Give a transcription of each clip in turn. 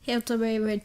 Hey, what's up, everybody?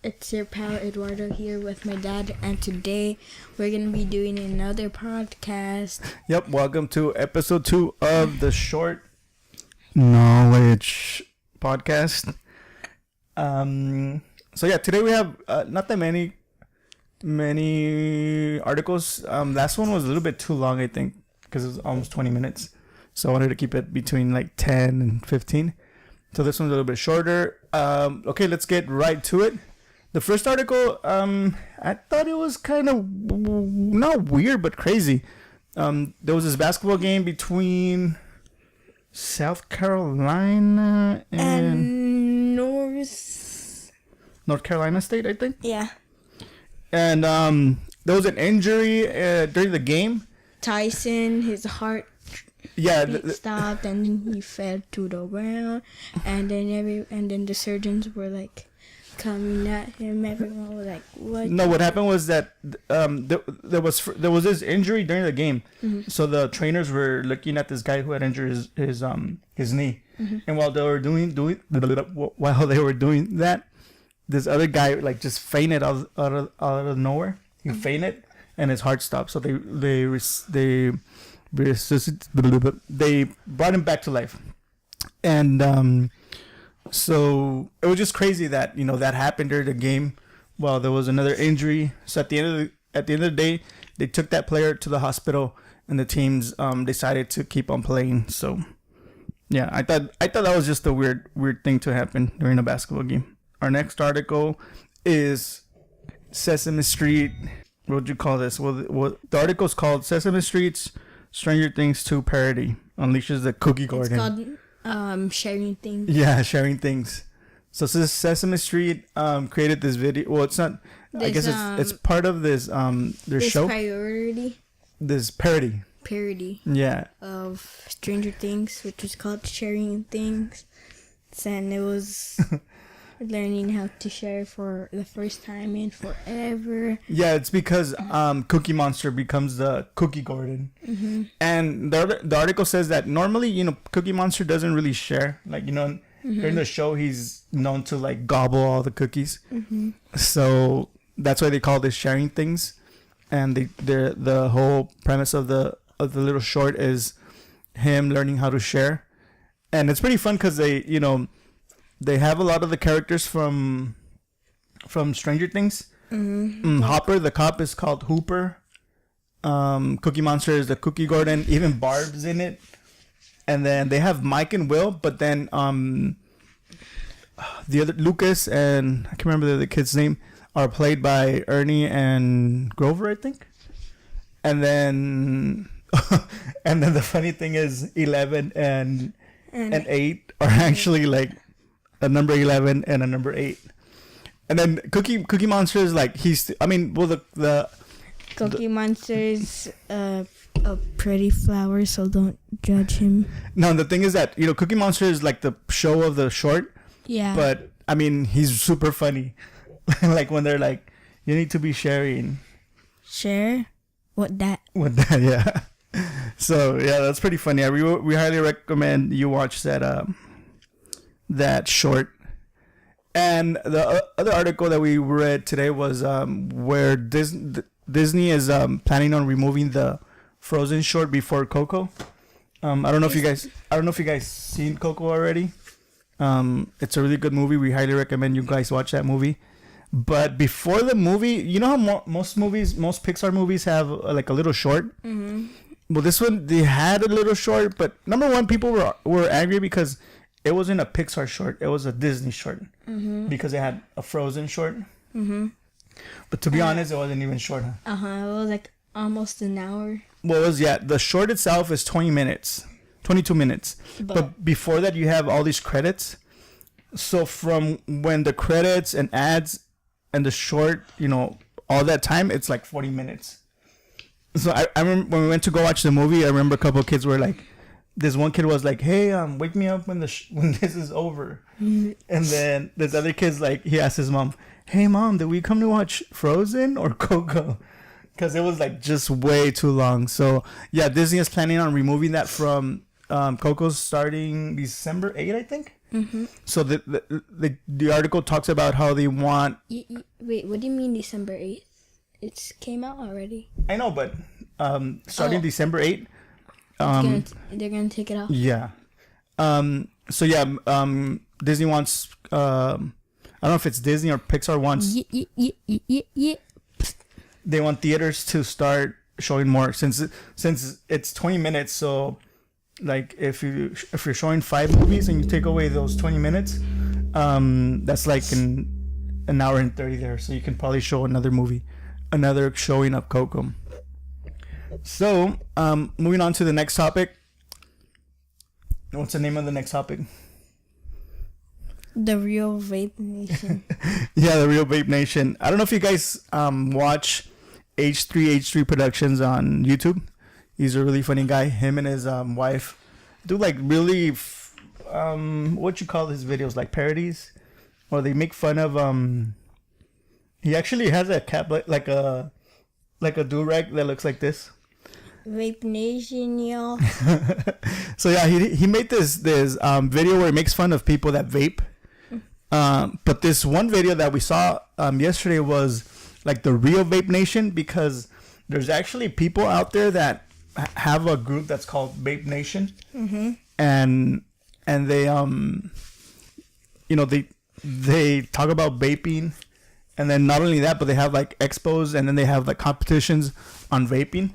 It's your pal Eduardo here with my dad, and today we're gonna be doing another podcast. Yep, welcome to episode 2 of the Short Knowledge Podcast. So yeah, today we have not that many articles. Last one was a little bit too long, I think, because it was almost 20 minutes. So I wanted to keep it between like 10 and 15. So this one's a little bit shorter. Okay, let's get right to it. The first article, I thought it was kind of not weird, but crazy. There was this basketball game between South Carolina and North Carolina State, I think. Yeah. And there was an injury during the game. Tyson, his heart stopped, and then he fell to the ground, and then the surgeons were like coming at him. Everyone was like, "What?" No, what happened was that there was this injury during the game. Mm-hmm. So the trainers were looking at this guy who had injured his knee, mm-hmm. and while they were doing that, this other guy like just fainted out of nowhere. He mm-hmm. fainted, and his heart stopped. So they brought him back to life. And so it was just crazy that that happened during the game while there was another injury. So at the end of the day, they took that player to the hospital, and the teams decided to keep on playing. So yeah, I thought that was just a weird thing to happen during a basketball game. Our next article is Sesame Street. What would you call this? Well, the article is called Sesame Street's Stranger Things 2 parody unleashes the cookie garden. It's called Sharing Things. Yeah, Sharing Things. So Sesame Street created this video. Well, it's not. I guess it's part of this their show. This parody. Yeah. Of Stranger Things, which was called Sharing Things, and it was learning how to share for the first time in forever. Yeah, it's because Cookie Monster becomes the cookie garden. Mm-hmm. And the article says that normally, Cookie Monster doesn't really share. Like, mm-hmm. during the show, he's known to like gobble all the cookies. Mm-hmm. So that's why they call this Sharing Things. And the whole premise of the little short is him learning how to share. And it's pretty fun because they have a lot of the characters from Stranger Things. Mm-hmm. Hopper, the cop, is called Hooper. Cookie Monster is the cookie garden. Even Barb's in it. And then they have Mike and Will, but then the other Lucas and I can't remember the other kid's name are played by Ernie and Grover, I think. And then the funny thing is 11 and 8 are actually like a number 11 and a number 8. And then Cookie Monster is like the Cookie Monster is a pretty flower, so don't judge him. No, the thing is that Cookie Monster is like the show of the short. Yeah. But he's super funny. Like when they're like, you need to be sharing. Share? What that? Yeah. So yeah, that's pretty funny. We highly recommend you watch that short. And the other article that we read today was where Disney is planning on removing the Frozen short before Coco. I don't know if you guys seen Coco already. It's a really good movie. We highly recommend you guys watch that movie. But before the movie, how most Pixar movies have like a little short. Mm-hmm. Well, this one they had a little short, but number one, people were angry because it wasn't a Pixar short. It was a Disney short. Mm-hmm. Because it had a Frozen short. Mm-hmm. But to be honest, it wasn't even short. It was like almost an hour. Well, the short itself is 22 minutes. But before that, you have all these credits. So from when the credits and ads and the short, all that time, it's like 40 minutes. So I remember when we went to go watch the movie, I remember a couple of kids were like, this one kid was like, hey, wake me up when this is over. Mm-hmm. And then this other kid's like, he asked his mom, hey mom, did we come to watch Frozen or Coco? Because it was like just way too long. So yeah, Disney is planning on removing that from Coco's starting December 8th, I think. So the article talks about how they want. Wait, what do you mean December 8th? It came out already. I know, but starting December 8th, they're gonna take it off. Yeah. So yeah, Disney wants. I don't know if it's Disney or Pixar wants. Yeah. They want theaters to start showing more since it's 20 minutes. So, like if you're showing 5 movies and you take away those 20 minutes, that's like an hour and 30 there. So you can probably show another showing of Coco. So, moving on to the next topic. What's the name of the next topic? The Real Vape Nation. Yeah, The Real Vape Nation. I don't know if you guys watch H3 Productions on YouTube. He's a really funny guy. Him and his wife do like really what you call his videos, like parodies, or they make fun of he actually has a cap like a do-rag that looks like this. Vape Nation, y'all. So yeah, he made this video where he makes fun of people that vape. But this one video that we saw yesterday was like the Real Vape Nation, because there's actually people out there that have a group that's called Vape Nation, and they they talk about vaping, and then not only that, but they have like expos, and then they have like competitions on vaping.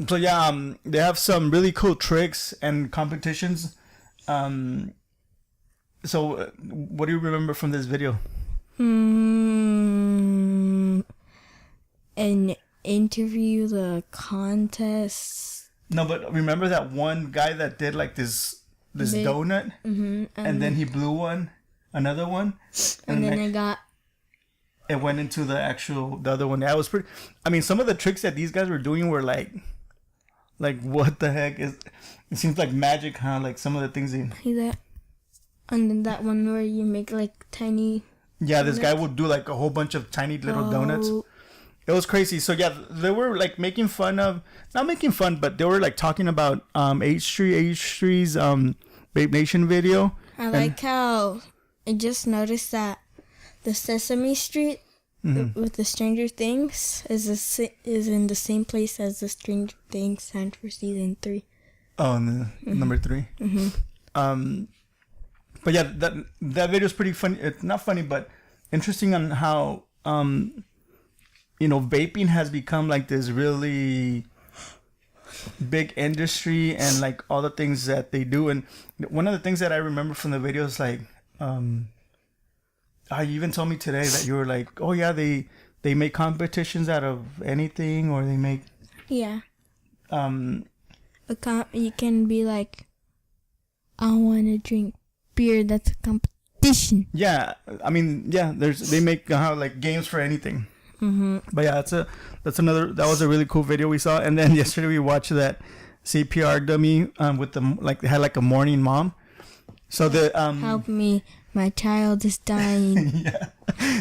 So yeah, they have some really cool tricks and competitions. So what do you remember from this video? An interview, the contest. No, but remember that one guy that did like this donut, and then he blew another one, and then it went into the other one. That was pretty. I mean, some of the tricks that these guys were doing were like what the heck is? It seems like magic, huh? Like some of the things they. See that? And then that one where you make like tiny. Yeah, this guy would do like a whole bunch of tiny little donuts. It was crazy. So yeah, they were like making fun of, not making fun, but they were like talking about H3's Vape Nation video. I like how I just noticed that the Sesame Street with the Stranger Things is in the same place as the Stranger Things signed for season 3. Oh, and number 3. But yeah, that video is pretty funny. It's not funny, but interesting on how vaping has become like this really big industry, and like all the things that they do. And one of the things that I remember from the video is like, you even told me today that you were like, oh yeah, they make competitions out of anything, or they make you can be like, I want to drink beer, that's a competition. Yeah, I mean, yeah, they make like games for anything. But yeah, that was a really cool video we saw. And then yesterday we watched that CPR dummy with they had like a mourning mom. So help me, my child is dying. Yeah.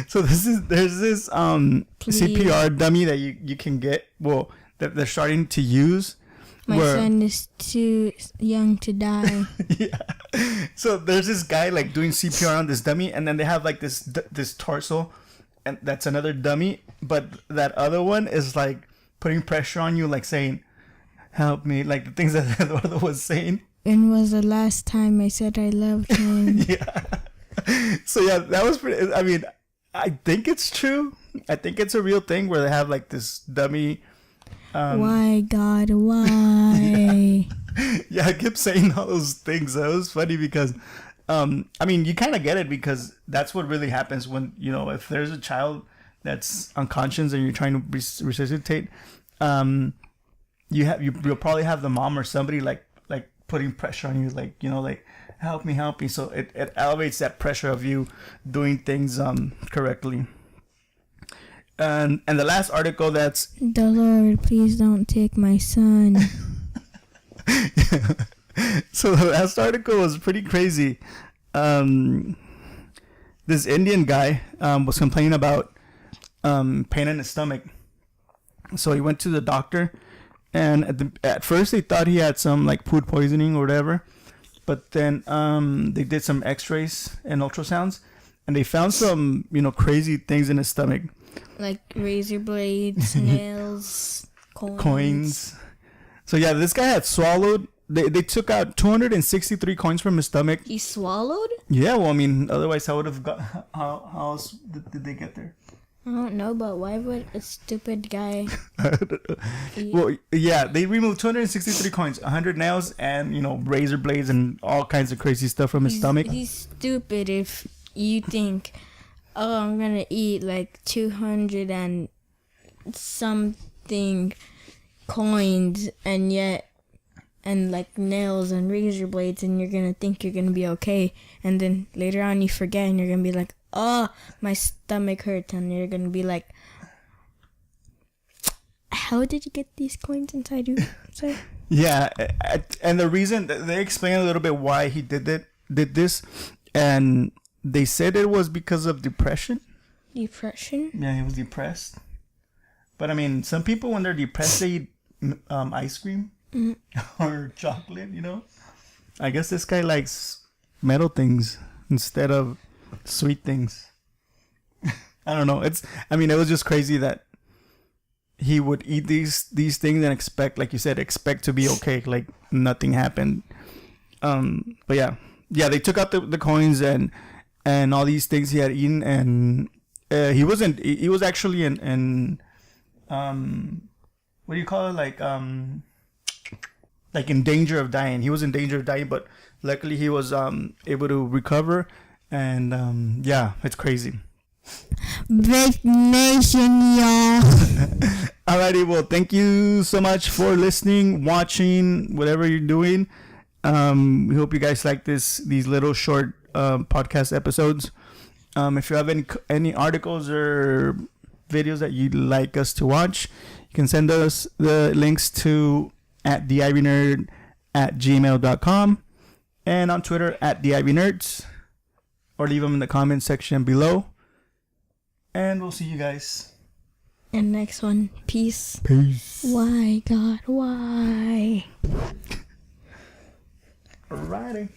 So there's this CPR dummy that you can get, well, that they're starting to use. My son is too young to die. Yeah. So there's this guy like doing CPR on this dummy, and then they have like this torso, and that's another dummy, but that other one is like putting pressure on you, like saying, help me, like the things that the other was saying. When was the last time I said I loved him? Yeah. So yeah, that was pretty, I mean, I think it's true. I think it's a real thing where they have like this dummy. Why, God, why? Yeah, I kept saying all those things. That was funny because, I mean, you kind of get it, because that's what really happens when, if there's a child that's unconscious and you're trying to resuscitate, you'll probably have the mom or somebody like putting pressure on you, like, like, help me. So it elevates that pressure of you doing things correctly. And the last article that's... The Lord, please don't take my son. So the last article was pretty crazy. This Indian guy was complaining about pain in his stomach. So he went to the doctor, and at first they thought he had some like food poisoning or whatever. but then they did some X-rays and ultrasounds, and they found some crazy things in his stomach, like razor blades, nails, coins. So yeah, this guy had swallowed. They took out 263 coins from his stomach. He swallowed? Yeah, well, I mean, otherwise how would have got? How else did they get there? I don't know, but why would a stupid guy? Well, yeah, they removed 263 coins, 100 nails, and razor blades and all kinds of crazy stuff from his stomach. He's stupid if you think, oh, I'm gonna eat like 200 and something coins, and like nails and razor blades, and you're gonna think you're gonna be okay, and then later on you forget, and you're gonna be like, oh, my stomach hurts, and you're gonna be like, how did you get these coins inside you? Sorry. Yeah, and the reason they explain a little bit why he did this, and they said it was because of depression. Depression? Yeah, he was depressed. But I mean, some people when they're depressed, they eat ice cream or chocolate. I guess this guy likes metal things instead of sweet things. I don't know. It was just crazy that he would eat these things and expect to be okay, like nothing happened. But yeah, they took out the coins and all these things he had eaten, and he was actually in what do you call it, like in danger of dying. He was in danger of dying, but luckily he was able to recover. And yeah, it's crazy. Break Nation, y'all. Alrighty, well, thank you so much for listening, watching, whatever you're doing. We hope you guys like these little short podcast episodes. If you have any articles or videos that you'd like us to watch, you can send us the links to @theivynerd@gmail.com and on Twitter @theivnerds, or leave them in the comments section below. And we'll see you guys in the next one. Peace. Why, God, why? Alrighty.